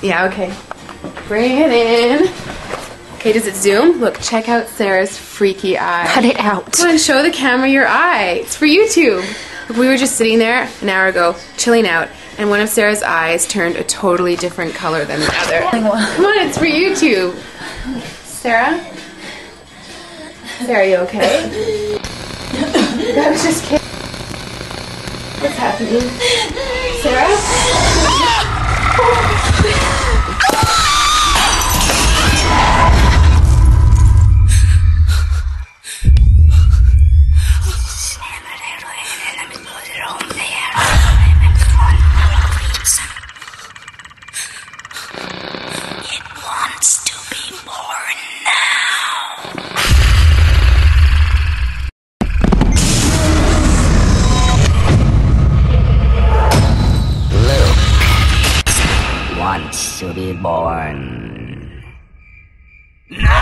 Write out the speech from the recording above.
Yeah, okay. Bring it in. Okay, does it zoom? Look, check out Sarah's freaky eye. Cut it out. Come on, show the camera your eye. It's for YouTube. Look, we were just sitting there an hour ago, chilling out, and one of Sarah's eyes turned a totally different color than the other. Come on, it's for YouTube. Sarah? Sarah, are you okay? I was just kidding. What's happening? Sarah? It wants to be born now. Luke wants to be born. No!